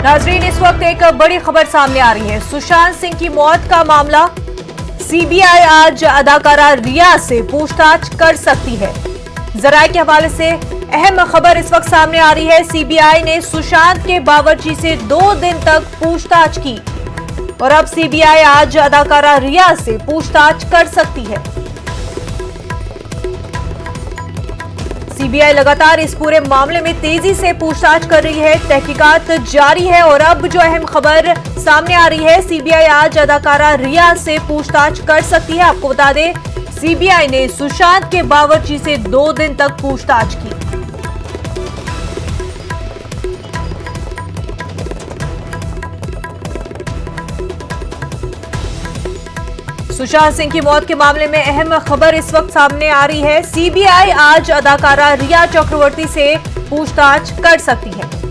नाजरीन, इस वक्त एक बड़ी खबर सामने आ रही है। सुशांत सिंह की मौत का मामला, सीबीआई आज अदाकारा रिया से पूछताछ कर सकती है। जराये के हवाले से अहम खबर इस वक्त सामने आ रही है। सीबीआई ने सुशांत के बावर्ची से 2 दिन तक पूछताछ की और अब सीबीआई आज अदाकारा रिया से पूछताछ कर सकती है। सीबीआई लगातार इस पूरे मामले में तेजी से पूछताछ कर रही है, तहकीकात जारी है और अब जो अहम खबर सामने आ रही है, सीबीआई आज अदाकारा रिया से पूछताछ कर सकती है। आपको बता दें, सीबीआई ने सुशांत के बावर्ची से 2 दिन तक पूछताछ की। सुशांत सिंह की मौत के मामले में अहम खबर इस वक्त सामने आ रही है। सीबीआई आज अदाकारा रिया चक्रवर्ती से पूछताछ कर सकती है।